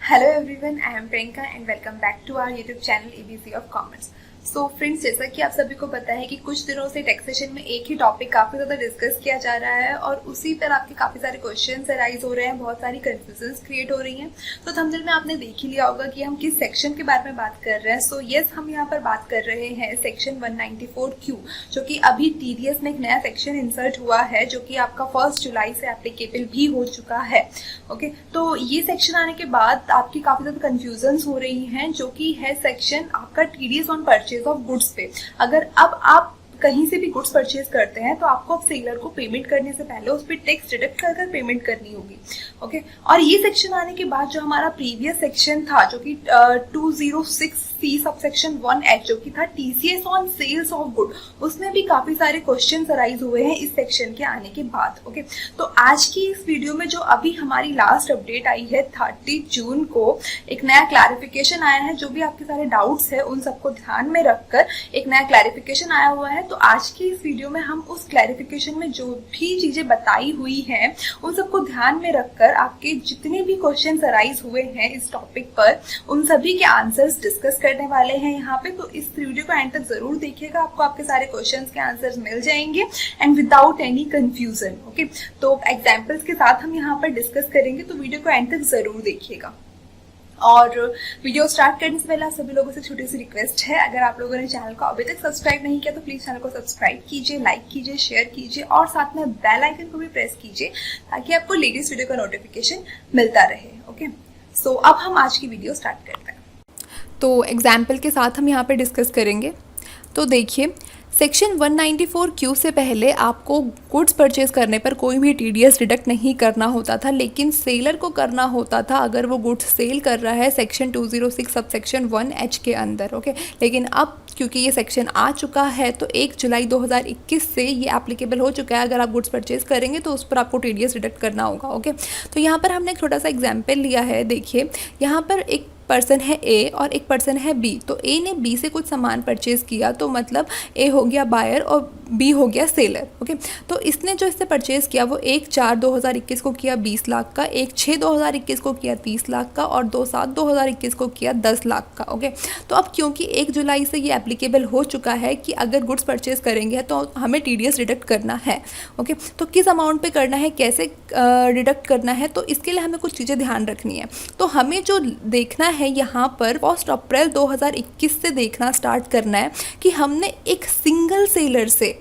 Hello everyone, I am Priyanka and welcome back to our YouTube channel ABC of commerce. So friends, जैसा कि आप सभी को पता है कि कुछ दिनों से टैक्सेशन में एक ही टॉपिक काफी ज्यादा डिस्कस किया जा रहा है और उसी पर आपके काफी सारे क्वेश्चंस अराइज हो रहे हैं, बहुत सारी कंफ्यूजन्स क्रिएट हो रही हैं। तो थंबनेल में आपने देख ही लिया होगा कि हम किस सेक्शन के बारे में बात कर रहे हैं। सो यस, हम यहाँ पर बात कर रहे हैं सेक्शन 194Q, जो कि अभी टीडीएस में एक नया सेक्शन इंसर्ट हुआ है, जो कि आपका 1 जुलाई से एप्लीकेबल भी हो चुका है। ओके, तो ये सेक्शन आने के बाद आपकी काफी ज्यादा कंफ्यूजन्स हो रही हैं, जो कि है सेक्शन आपका TDS on purchase of goods पे। अगर अब आप कहीं से भी गुड्स परचेज करते हैं तो आपको अब सेलर को पेमेंट करने से पहले उस पर टैक्स डिडक्ट कर पेमेंट करनी होगी। ओके, और ये सेक्शन आने के बाद जो हमारा प्रीवियस सेक्शन था, जो कि 206C सबसेक्शन 1H, जो कि था TCS on sales of good, उसमें भी काफी सारे क्वेश्चंस अराइज हुए हैं इस सेक्शन के आने के बाद। ओके, तो आज की इस वीडियो में जो अभी हमारी लास्ट अपडेट आई है 30 जून को, एक नया क्लैरिफिकेशन आया है। जो भी आपके सारे डाउट्स है उन सबको ध्यान में रखकर एक नया क्लैरिफिकेशन आया हुआ है। तो आज की इस वीडियो में हम उस क्लैरिफिकेशन में जो भी चीजें बताई हुई हैं उन सबको ध्यान में रखकर आपके जितने भी क्वेश्चंस अराइज हुए हैं इस टॉपिक पर, उन सभी के आंसर्स डिस्कस करने वाले हैं यहाँ पे। तो इस वीडियो को एंड तक जरूर देखिएगा, आपको आपके सारे क्वेश्चंस के आंसर्स मिल जाएंगे and without any confusion. Okay, तो एग्जाम्पल्स के साथ हम यहाँ पर डिस्कस करेंगे, तो वीडियो को एंड तक जरूर देखिएगा। और वीडियो स्टार्ट करने से पहले आप सभी लोगों से छोटी सी रिक्वेस्ट है, अगर आप लोगों ने चैनल को अभी तक सब्सक्राइब नहीं किया तो प्लीज चैनल को सब्सक्राइब कीजिए, लाइक कीजिए, शेयर कीजिए और साथ में बेल आइकन को भी प्रेस कीजिए ताकि आपको लेटेस्ट वीडियो का नोटिफिकेशन मिलता रहे। ओके, सो अब हम आज की वीडियो स्टार्ट करते हैं। तो एग्जाम्पल के साथ हम यहाँ पे डिस्कस करेंगे। तो देखिए, सेक्शन 194Q से पहले आपको गुड्स परचेज करने पर कोई भी टीडीएस डिडक्ट नहीं करना होता था, लेकिन सेलर को करना होता था अगर वो गुड्स सेल कर रहा है सेक्शन 206 सबसेक्शन 1H के अंदर। ओके, लेकिन अब क्योंकि ये सेक्शन आ चुका है तो 1 जुलाई 2021 से ये एप्लीकेबल हो चुका है। अगर आप गुड्स परचेज करेंगे तो उस पर आपको टीडीएस डिडक्ट करना होगा। ओके, तो यहाँ पर हमने एक छोटा सा एग्जाम्पल लिया है। देखिए, यहाँ पर एक पर्सन है ए और एक पर्सन है बी। तो ए ने बी से कुछ सामान परचेज किया, तो मतलब ए हो गया बायर और बी हो गया सेलर। ओके, तो इसने जो इससे परचेज किया वो 1/4/2021 को किया 20 लाख का, 1/6/2021 को किया 30 लाख का और 2/7/2021 को किया 10 लाख का। ओके, तो अब क्योंकि 1 जुलाई से ये एप्लीकेबल हो चुका है कि अगर गुड्स परचेज करेंगे तो हमें टीडीएस डिडक्ट करना है। ओके, तो किस अमाउंट पे करना है, कैसे डिडक्ट करना है, तो इसके लिए हमें कुछ चीज़ें ध्यान रखनी है। तो हमें जो देखना है यहाँ पर 1 अप्रैल 2021 से देखना स्टार्ट करना है कि हमने एक सिंगल सेलर से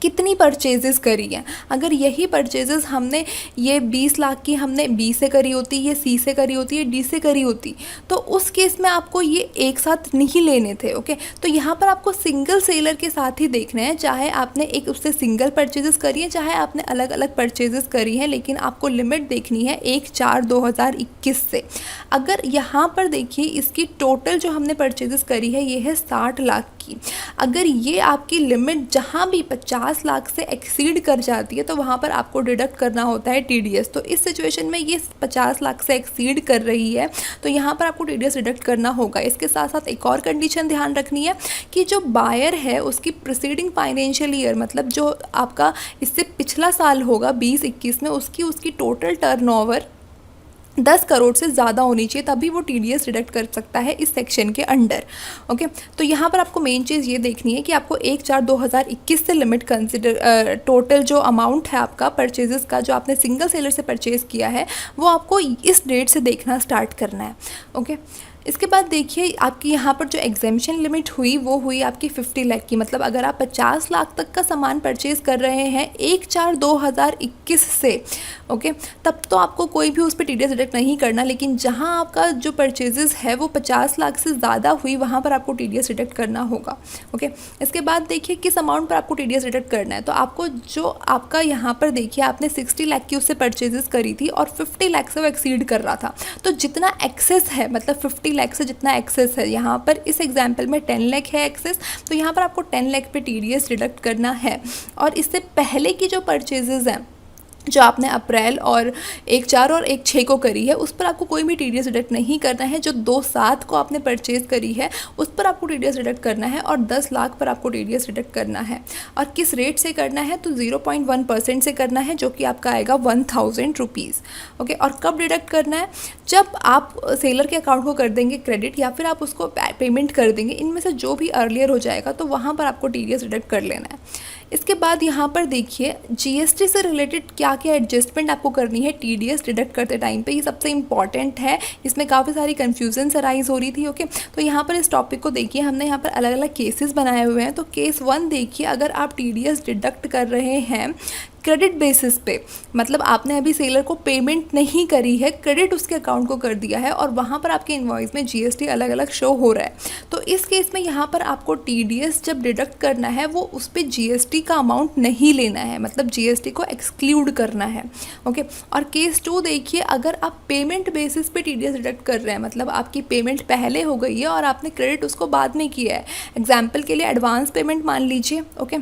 कितनी परचेजेस करी हैं। अगर यही परचेजेस हमने ये 20 लाख की हमने बी से करी होती, ये सी से करी होती, ये डी से करी होती, तो उस केस में आपको ये एक साथ नहीं लेने थे। ओके, तो यहाँ पर आपको सिंगल सेलर के साथ ही देखना है, चाहे आपने एक उससे सिंगल परचेजेस करी है, चाहे आपने अलग अलग परचेजेस करी हैं, लेकिन आपको लिमिट देखनी है 1/4/2021 से। अगर यहाँ पर देखिए, इसकी टोटल जो हमने परचेजेस करी है ये है 60 लाख की। अगर ये आपकी लिमिट जहाँ भी 50 लाख से एक्सीड कर जाती है तो वहाँ पर आपको डिडक्ट करना होता है टीडीएस। तो इस सिचुएशन में ये 50 लाख से एक्सीड कर रही है तो यहाँ पर आपको टीडीएस डिडक्ट करना होगा। इसके साथ साथ एक और कंडीशन ध्यान रखनी है कि जो बायर है उसकी प्रीसीडिंग फाइनेंशियल ईयर, मतलब जो आपका इससे पिछला साल होगा 2021 में, उसकी टोटल टर्नओवर 10 करोड़ से ज़्यादा होनी चाहिए, तभी वो टीडीएस डिडक्ट कर सकता है इस सेक्शन के अंडर। ओके, तो यहाँ पर आपको मेन चीज़ ये देखनी है कि आपको 1/4/2021 से लिमिट कंसिडर, टोटल जो अमाउंट है आपका परचेजेस का जो आपने सिंगल सेलर से परचेज़ किया है वो आपको इस डेट से देखना स्टार्ट करना है। ओके, इसके बाद देखिए, आपकी यहाँ पर जो एग्जेम्पशन लिमिट हुई वो हुई आपकी 50 लाख की। मतलब अगर आप 50 लाख तक का सामान परचेज़ कर रहे हैं 1/4/2021 से, ओके, तब तो आपको कोई भी उस पर टीडीएस डिडक्ट नहीं करना। लेकिन जहाँ आपका जो परचेजेस है वो 50 लाख से ज़्यादा हुई, वहाँ पर आपको टीडीएस डिडक्ट करना होगा। ओके, इसके बाद देखिए किस अमाउंट पर आपको टीडीएस डिडक्ट करना है। तो आपको जो आपका यहाँ पर देखिए, आपने 60 लाख की उससे परचेजेस करी थी और 50 लाख से वो एक्सीड कर रहा था, तो जितना एक्सेस है, मतलब 50 लाख से जितना एक्सेस है, यहाँ पर इस एग्जाम्पल में 10 लाख है एक्सेस, तो यहाँ पर आपको 10 लाख पे टीडीएस डिडक्ट करना है। और इससे पहले की जो परचेजेस हैं जो आपने अप्रैल और 1/4 और 1/6 को करी है, उस पर आपको कोई भी टीडीएस डिडक्ट नहीं करना है। जो 2/7 को आपने परचेज़ करी है उस पर आपको टीडीएस डिडक्ट करना है, और 10 लाख पर आपको टीडीएस डिडक्ट करना है। और किस रेट से करना है, तो 0.1% से करना है, जो कि आपका आएगा 1000 रुपीज़। ओके, और कब डिडक्ट करना है, जब आप सेलर के अकाउंट को कर देंगे क्रेडिट, या फिर आप उसको पेमेंट कर देंगे, इनमें से जो भी अर्लियर हो जाएगा तो वहाँ पर आपको टीडीएस डिडक्ट कर लेना है। इसके बाद यहाँ पर देखिए जीएसटी से रिलेटेड क्या क्या एडजस्टमेंट आपको करनी है टीडीएस डिडक्ट करते टाइम पे, ये सबसे इंपॉर्टेंट है। इसमें काफ़ी सारी कन्फ्यूजन अराइज हो रही थी। ओके, तो यहाँ पर इस टॉपिक को देखिए, हमने यहाँ पर अलग अलग केसेस बनाए हुए हैं। तो केस 1 देखिए, अगर आप टीडीएस डिडक्ट कर रहे हैं क्रेडिट बेसिस पे, मतलब आपने अभी सेलर को पेमेंट नहीं करी है, क्रेडिट उसके अकाउंट को कर दिया है, और वहाँ पर आपके इनवॉइस में जीएसटी अलग अलग शो हो रहा है, तो इस केस में यहाँ पर आपको टीडीएस जब डिडक्ट करना है वो उस पर जीएसटी का अमाउंट नहीं लेना है, मतलब जीएसटी को एक्सक्लूड करना है। ओके, और केस 2 देखिए, अगर आप पेमेंट बेसिस पे टीडीएस डिडक्ट कर रहे हैं, मतलब आपकी पेमेंट पहले हो गई है और आपने क्रेडिट उसको बाद में किया है, एग्जाम्पल के लिए एडवांस पेमेंट मान लीजिए। ओके,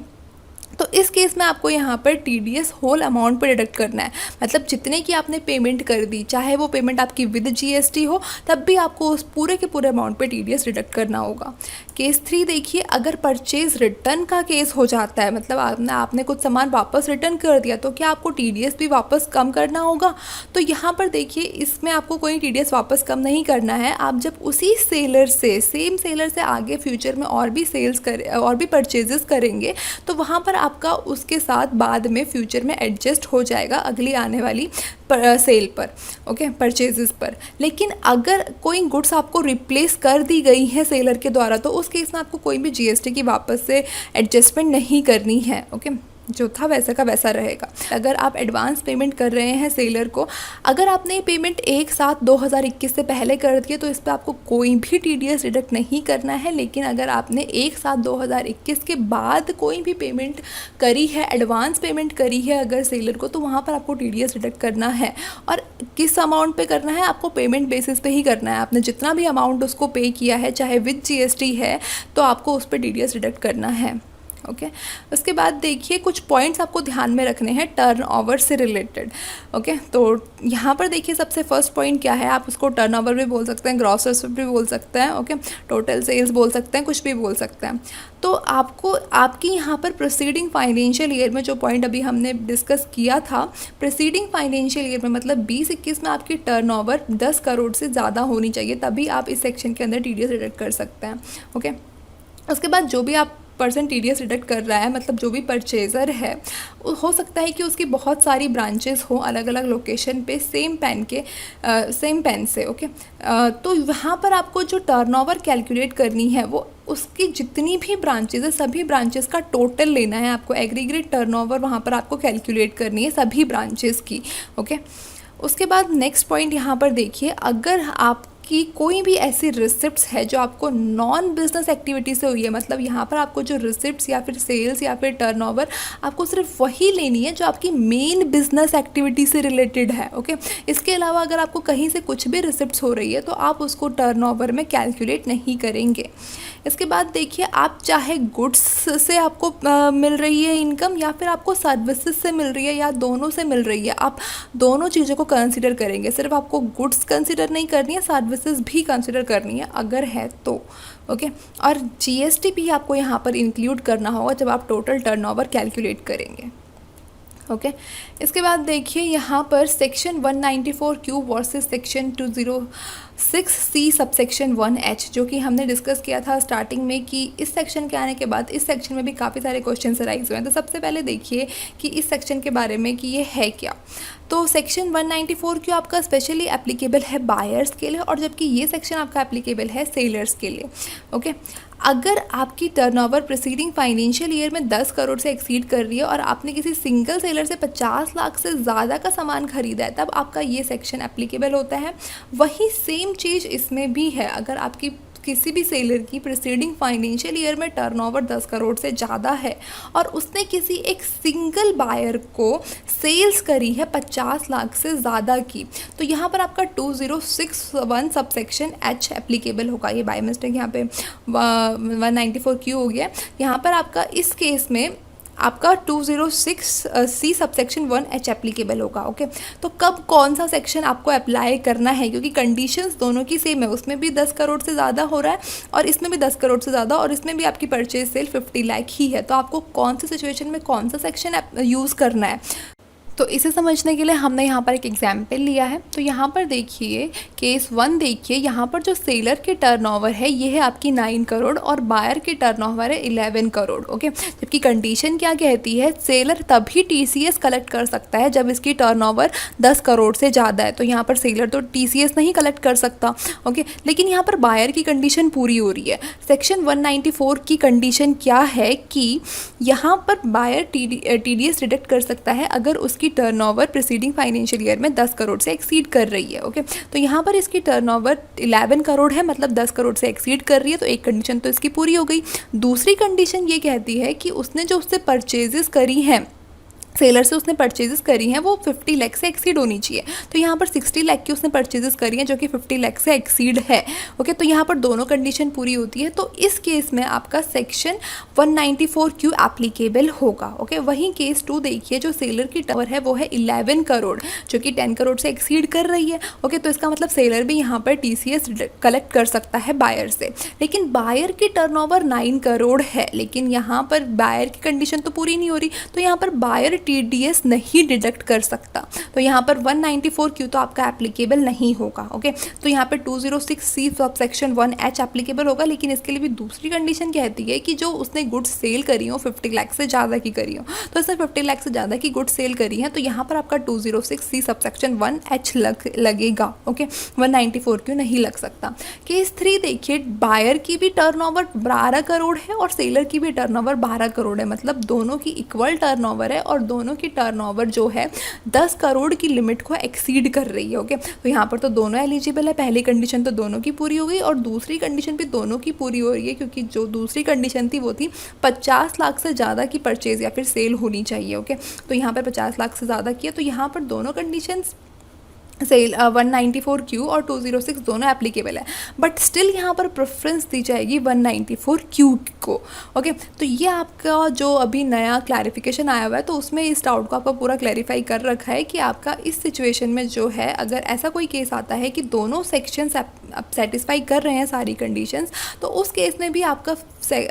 तो इस केस में आपको यहाँ पर टीडीएस होल अमाउंट पर डिडक्ट करना है, मतलब जितने की आपने पेमेंट कर दी, चाहे वो पेमेंट आपकी विद जीएसटी हो, तब भी आपको उस पूरे के पूरे अमाउंट पे टीडीएस डिडक्ट करना होगा। केस 3 देखिए, अगर परचेज रिटर्न का केस हो जाता है, मतलब आपने कुछ सामान वापस रिटर्न कर दिया, तो क्या आपको टीडीएस भी वापस कम करना होगा? तो यहाँ पर देखिए, इसमें आपको कोई टीडीएस वापस कम नहीं करना है। आप जब उसी सेलर से, सेम सेलर से आगे फ्यूचर में और भी और भी परचेजेस करेंगे, तो वहाँ पर आपका उसके साथ बाद में फ्यूचर में एडजस्ट हो जाएगा अगली आने वाली सेल पर, ओके, परचेजेस पर। लेकिन अगर कोई गुड्स आपको रिप्लेस कर दी गई है सेलर के द्वारा, तो उस केस में आपको कोई भी जीएसटी की वापस से एडजस्टमेंट नहीं करनी है। ओके, जो था वैसा का वैसा रहेगा। अगर आप एडवांस पेमेंट कर रहे हैं सेलर को, अगर आपने पेमेंट 1/7/2021 से पहले कर दी है, तो इस पर आपको कोई भी टीडीएस डिडक्ट नहीं करना है। लेकिन अगर आपने 1/7/2021 के बाद कोई भी पेमेंट करी है, एडवांस पेमेंट करी है अगर सेलर को, तो वहाँ पर आपको टीडीएस डिडक्ट करना है। और किस अमाउंट पे करना है, आपको पेमेंट बेसिस पे ही करना है। आपने जितना भी अमाउंट उसको पे किया है, चाहे विद जीएसटी है, तो आपको उस पर टीडीएस डिडक्ट करना है। ओके, उसके बाद देखिए, कुछ पॉइंट्स आपको ध्यान में रखने हैं टर्नओवर से रिलेटेड। ओके, तो यहाँ पर देखिए, सबसे फर्स्ट पॉइंट क्या है, आप उसको टर्नओवर भी बोल सकते हैं, ग्रॉस रेसिप्ट भी बोल सकते हैं, ओके, टोटल सेल्स बोल सकते हैं, कुछ भी बोल सकते हैं। तो आपको आपकी यहाँ पर प्रोसीडिंग फाइनेंशियल ईयर में जो पॉइंट अभी हमने डिस्कस किया था, प्रोसीडिंग फाइनेंशियल ईयर में मतलब 2021 में आपकी टर्नओवर 10 करोड़ से ज़्यादा होनी चाहिए, तभी आप इस सेक्शन के अंदर टीडीएस डिडक्ट कर सकते हैं। ओके, उसके बाद जो भी आप पर्सन टीडीएस डिडक्ट कर रहा है, मतलब जो भी परचेज़र है, हो सकता है कि उसकी बहुत सारी ब्रांचेस हो अलग अलग लोकेशन पे सेम पेन से। ओके, तो वहाँ पर आपको जो टर्नओवर कैलकुलेट करनी है, वो उसकी जितनी भी ब्रांचेज है, सभी ब्रांचेस का टोटल लेना है आपको। एग्रीगेट टर्नओवर वहाँ पर आपको कैलकुलेट करनी है सभी ब्रांचेस की। ओके, उसके बाद नेक्स्ट पॉइंट यहाँ पर देखिए, अगर आप कि कोई भी ऐसी रिसिप्ट्स है जो आपको नॉन बिजनेस एक्टिविटी से हुई है, मतलब यहाँ पर आपको जो रिसिप्ट्स या फिर सेल्स या फिर टर्नओवर, आपको सिर्फ वही लेनी है जो आपकी मेन बिजनेस एक्टिविटी से रिलेटेड है। ओके, इसके अलावा अगर आपको कहीं से कुछ भी रिसिप्ट्स हो रही है, तो आप उसको टर्नओवर में कैलकुलेट नहीं करेंगे। इसके बाद देखिए, आप चाहे गुड्स से आपको मिल रही है इनकम, या फिर आपको सर्विसेज से मिल रही है, या दोनों से मिल रही है, आप दोनों चीज़ों को कंसिडर करेंगे। सिर्फ आपको गुड्स कंसिडर नहीं करनी है, सर्विसेज भी कंसिडर करनी है अगर है तो। ओके, और जीएसटी भी आपको यहाँ पर इंक्लूड करना होगा जब आप टोटल टर्नओवर कैलकुलेट करेंगे। ओके, इसके बाद देखिए, यहाँ पर section 194Q versus section 206C subsection 1H, जो कि हमने डिस्कस किया था स्टार्टिंग में, कि इस सेक्शन के आने के बाद इस सेक्शन में भी काफ़ी सारे क्वेश्चन अराइज हुए हैं। तो सबसे पहले देखिए कि इस सेक्शन के बारे में कि ये है क्या। तो सेक्शन 194Q आपका स्पेशली एप्लीकेबल है बायर्स के लिए, और जबकि ये सेक्शन आपका एप्लीकेबल है सेलर्स के लिए। ओके, अगर आपकी टर्नओवर प्रीसीडिंग फाइनेंशियल ईयर में 10 करोड़ से एक्सीड कर रही है और आपने किसी सिंगल सेलर से 50 लाख से ज़्यादा का सामान खरीदा है, तब आपका ये सेक्शन एप्लीकेबल होता है। वही सेम चीज़ इसमें भी है। अगर आपकी किसी भी सेलर की प्रीसीडिंग फाइनेंशियल ईयर में टर्नओवर 10 करोड़ से ज़्यादा है और उसने किसी एक सिंगल बायर को सेल्स करी है 50 लाख से ज़्यादा की, तो यहाँ पर आपका 2061 सबसेक्शन H एप्लीकेबल होगा। ये बाय मिस्टेक यहाँ पे 194Q हो गया। यहाँ पर आपका इस केस में आपका 206C सबसेक्शन 1H एप्लीकेबल होगा। ओके, तो कब कौन सा सेक्शन आपको अप्लाई करना है, क्योंकि कंडीशंस दोनों की सेम है, उसमें भी 10 करोड़ से ज़्यादा हो रहा है और इसमें भी 10 करोड़ से ज़्यादा, और इसमें भी आपकी परचेज सेल 50 लाख ही है। तो आपको कौन सी सिचुएशन में कौन सा सेक्शन यूज़ करना है, तो इसे समझने के लिए हमने यहाँ पर एक एग्जाम्पल लिया है। तो यहाँ पर देखिए केस 1, देखिए यहाँ पर जो सेलर की टर्नओवर है ये है आपकी 9 करोड़ और बायर की टर्नओवर है 11 करोड़। ओके, जबकि कंडीशन क्या कहती है, सेलर तभी TCS कलेक्ट कर सकता है जब इसकी टर्नओवर 10 करोड़ से ज़्यादा है। तो यहाँ पर सेलर तो TCS नहीं कलेक्ट कर सकता। ओके, लेकिन यहाँ पर बायर की कंडीशन पूरी हो रही है। सेक्शन 194 की कंडीशन क्या है कि यहाँ पर बायर TDS डिडक्ट कर सकता है अगर उसकी टर्नओवर प्रीसीडिंग फाइनेंशियल ईयर में 10 करोड़ से एक्सीड कर रही है। ओके, तो यहाँ पर इसकी टर्नओवर 11 करोड़ है, मतलब 10 करोड़ से एक्सीड कर रही है, तो एक कंडीशन तो इसकी पूरी हो गई। दूसरी कंडीशन ये कहती है कि उसने जो उससे परचेजेस करी हैं, सेलर से उसने परचेजेस करी हैं, वो 50 लाख से एक्सीड होनी चाहिए। तो यहाँ पर 60 लाख की उसने परचेजेस करी हैं जो कि 50 लाख से एक्सीड है। ओके, तो यहाँ पर दोनों कंडीशन पूरी होती है। तो इस केस में आपका सेक्शन 194Q एप्लीकेबल होगा। ओके, वहीं केस 2 देखिए, जो सेलर की टर्नओवर है वो है 11 करोड़ जो कि 10 करोड़ से एक्सीड कर रही है। ओके, तो इसका मतलब सेलर भी यहाँ पर TCS कलेक्ट कर सकता है बायर से। लेकिन बायर की टर्नओवर 9 करोड़ है, लेकिन यहाँ पर बायर की कंडीशन तो पूरी नहीं हो रही, तो यहाँ पर बायर TDS नहीं डिडक्ट कर सकता। तो यहाँ पर 194Q तो आपका एप्लीकेबल नहीं होगा। ओके, तो यहाँ पर 206C सबसेक्शन 1H एप्लीकेबल होगा। लेकिन इसके लिए भी दूसरी कंडीशन कहती है कि जो उसने गुड्स सेल करी हो 50 लाख से ज़्यादा की करी हो, तो उसने 50 लाख से ज़्यादा की गुड्स सेल करी है, तो यहाँ पर आपका 206C सबसेक्शन 1H लगेगा। ओके, 194Q नहीं लग सकता। केस 3 देखिए, बायर की भी टर्नओवर 12 करोड़ है और सेलर की भी टर्नओवर 12 करोड़ है, मतलब दोनों की इक्वल टर्नओवर है और दोनों की टर्नओवर जो है 10 करोड़ की लिमिट को एक्सीड कर रही है। ओके, तो यहाँ पर तो दोनों एलिजिबल है। पहली कंडीशन तो दोनों की पूरी हो गई और दूसरी कंडीशन भी दोनों की पूरी हो रही है, क्योंकि जो दूसरी कंडीशन थी वो थी 50 लाख से ज़्यादा की परचेज या फिर सेल होनी चाहिए। ओके, तो यहाँ पर 50 लाख से ज़्यादा की है, तो यहाँ पर दोनों कंडीशन सेल 194Q और 206 दोनों एप्लीकेबल है, बट स्टिल यहाँ पर प्रेफरेंस दी जाएगी 194Q को। ओके, तो ये आपका जो अभी नया क्लैरिफिकेशन आया हुआ है, तो उसमें इस डाउट को आपका पूरा क्लैरिफाई कर रखा है कि आपका इस सिचुएशन में जो है, अगर ऐसा कोई केस आता है कि दोनों सेक्शंस आप सेटिस्फाई कर रहे हैं सारी कंडीशंस, तो उस केस में भी आपका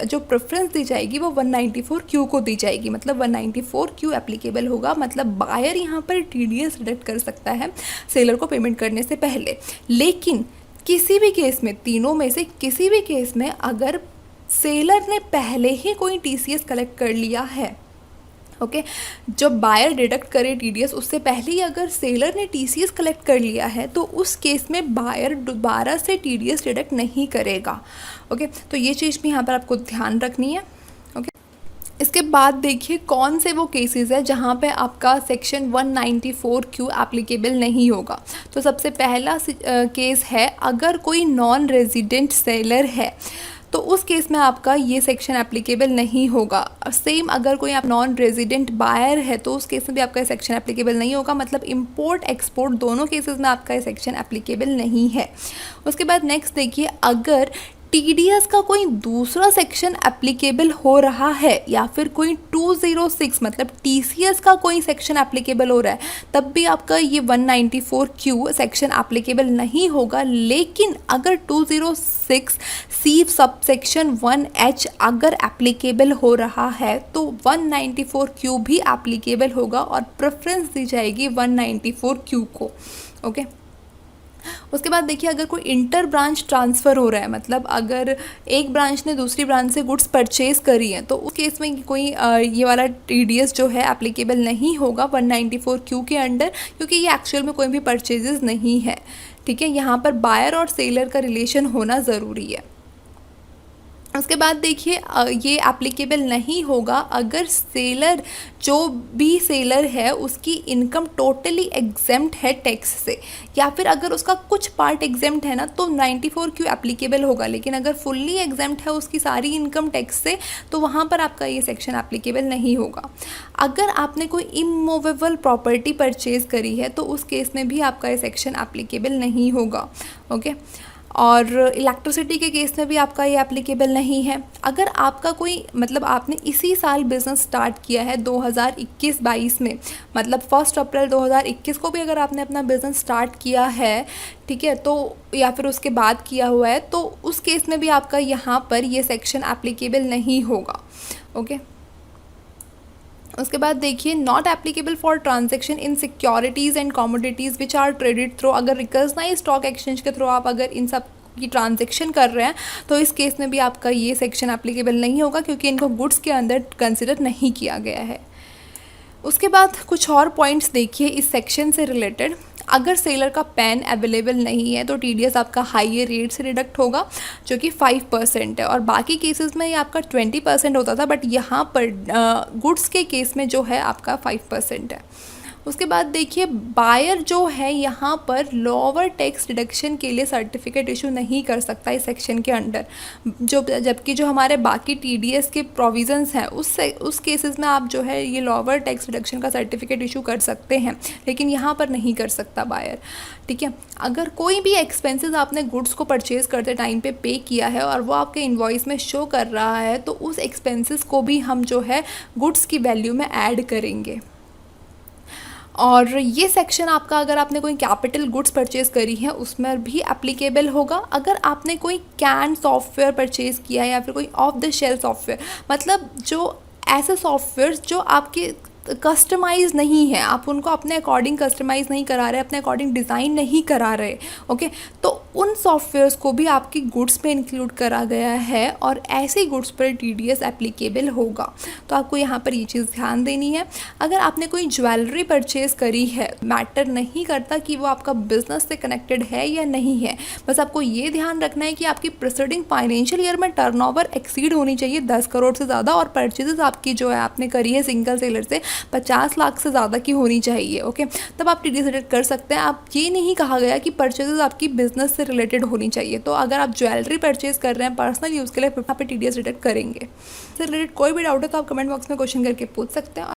जो प्रेफरेंस दी जाएगी वो 194Q को दी जाएगी, मतलब 194Q एप्लीकेबल होगा। मतलब बायर यहाँ पर TDS डिडक्ट कर सकता है सेलर को पेमेंट करने से पहले। लेकिन किसी भी केस में, तीनों में से किसी भी केस में, अगर सेलर ने पहले ही कोई TCS कलेक्ट कर लिया है, ओके, जब बायर डिडक्ट करे TDS, उससे पहले ही अगर सेलर ने TCS कलेक्ट कर लिया है, तो उस केस में बायर दोबारा से TDS डिडक्ट नहीं करेगा। ओके, तो ये चीज़ भी यहाँ पर आपको ध्यान रखनी है। ओके, इसके बाद देखिए कौन से वो केसेस है जहाँ पे आपका सेक्शन 194Q एप्लीकेबल नहीं होगा। तो सबसे पहला केस है, अगर कोई नॉन रेजिडेंट सेलर है तो उस केस में आपका ये सेक्शन एप्लीकेबल नहीं होगा। सेम अगर कोई आप नॉन रेजिडेंट बायर है तो उस केस में भी आपका ये सेक्शन एप्लीकेबल नहीं होगा, मतलब इंपोर्ट एक्सपोर्ट दोनों केसेस में आपका ये सेक्शन एप्लीकेबल नहीं है। उसके बाद नेक्स्ट देखिए, अगर TDS का कोई दूसरा सेक्शन एप्लीकेबल हो रहा है या फिर कोई 206 मतलब TCS का कोई सेक्शन एप्लीकेबल हो रहा है, तब भी आपका ये 194Q सेक्शन एप्लीकेबल नहीं होगा। लेकिन अगर 206C सबसेक्शन 1H अगर एप्लीकेबल हो रहा है तो 194Q भी एप्लीकेबल होगा और प्रेफरेंस दी जाएगी 194Q को। ओके, उसके बाद देखिए, अगर कोई इंटर ब्रांच ट्रांसफ़र हो रहा है, मतलब अगर एक ब्रांच ने दूसरी ब्रांच से गुड्स परचेज करी हैं, तो उस केस में कोई ये वाला TDS जो है एप्लीकेबल नहीं होगा 194Q के अंडर, क्योंकि ये एक्चुअल में कोई भी परचेजेस नहीं है। ठीक है, यहाँ पर बायर और सेलर का रिलेशन होना ज़रूरी है। उसके बाद देखिए, ये एप्लीकेबल नहीं होगा अगर सेलर, जो भी सेलर है उसकी इनकम टोटली एग्जेम्प्ट है टैक्स से, या फिर अगर उसका कुछ पार्ट एग्जेम्प्ट है ना तो 94Q एप्लीकेबल होगा। लेकिन अगर फुल्ली एग्जेम्प्ट है उसकी सारी इनकम टैक्स से, तो वहाँ पर आपका ये सेक्शन एप्लीकेबल नहीं होगा। अगर आपने कोई इमूवेबल प्रॉपर्टी परचेज करी है तो उस केस में भी आपका ये सेक्शन एप्लीकेबल नहीं होगा। ओके, और इलेक्ट्रिसिटी के केस में भी आपका ये एप्लीकेबल नहीं है। अगर आपका कोई मतलब आपने इसी साल बिज़नेस स्टार्ट किया है 2021-22 में, मतलब 1 अप्रैल 2021 को भी अगर आपने अपना बिज़नेस स्टार्ट किया है, ठीक है, तो या फिर उसके बाद किया हुआ है, तो उस केस में भी आपका यहाँ पर ये सेक्शन एप्लीकेबल नहीं होगा। ओके, उसके बाद देखिए, not applicable for transaction in securities and commodities which are traded through. अगर रिकग्नाइज स्टॉक एक्सचेंज के थ्रू आप अगर इन सब की ट्रांजेक्शन कर रहे हैं तो इस केस में भी आपका ये सेक्शन एप्लीकेबल नहीं होगा, क्योंकि इनको गुड्स के अंदर कंसिडर नहीं किया गया है। उसके बाद कुछ और पॉइंट्स देखिए इस सेक्शन से रिलेटेड। अगर सेलर का पैन अवेलेबल नहीं है तो TDS आपका हाइयर रेट से डिडक्ट होगा, जो कि 5% है, और बाकी केसेस में ये आपका 20% होता था, बट यहाँ पर गुड्स के केस में जो है आपका 5% है। उसके बाद देखिए, बायर जो है यहाँ पर लोअर टैक्स डिडक्शन के लिए सर्टिफिकेट इशू नहीं कर सकता इस सेक्शन के अंडर, जबकि जो हमारे बाकी TDS के प्रोविजंस हैं उस केसेस में आप जो है ये लोअर टैक्स डिडक्शन का सर्टिफिकेट इशू कर सकते हैं, लेकिन यहाँ पर नहीं कर सकता बायर। ठीक है, अगर कोई भी एक्सपेंसेस आपने गुड्स को परचेज़ करते टाइम पे किया है और वो आपके इन्वॉइस में शो कर रहा है, तो उस एक्सपेंसेस को भी हम जो है गुड्स की वैल्यू में ऐड करेंगे। और ये सेक्शन आपका अगर आपने कोई कैपिटल गुड्स परचेज़ करी है उसमें भी एप्लीकेबल होगा। अगर आपने कोई कैन सॉफ्टवेयर परचेज़ किया है या फिर कोई ऑफ द शेल्फ सॉफ्टवेयर, मतलब जो ऐसे सॉफ्टवेयर जो आपके कस्टमाइज़ नहीं है, आप उनको अपने अकॉर्डिंग कस्टमाइज़ नहीं करा रहे, अपने अकॉर्डिंग डिज़ाइन नहीं करा रहे, ओके, तो उन सॉफ्टवेयर्स को भी आपकी गुड्स में इंक्लूड करा गया है और ऐसे गुड्स पर TDS एप्लीकेबल होगा। तो आपको यहाँ पर ये चीज़ ध्यान देनी है। अगर आपने कोई ज्वेलरी परचेज़ करी है, मैटर नहीं करता कि वो आपका बिजनेस से कनेक्टेड है या नहीं है, बस आपको ये ध्यान रखना है कि आपकी प्रीसीडिंग फाइनेंशियल ईयर में टर्नओवर एक्सीड होनी चाहिए 10 करोड़ से ज़्यादा, और परचेजेस आपकी जो है आपने करी है सिंगल सेलर से 50 लाख से ज़्यादा की होनी चाहिए। ओके, तब आप TDS डिडक्ट कर सकते हैं। आप ये नहीं कहा गया कि परचेजेस आपकी बिजनेस से रिलेटेड होनी चाहिए। तो अगर आप ज्वेलरी परचेज कर रहे हैं पर्सनल यूज़ के लिए, यहाँ पे TDS डिडक्ट करेंगे। इससे रिलेटेड कोई भी डाउट है तो आप कमेंट बॉक्स में क्वेश्चन करके पूछ सकते हैं।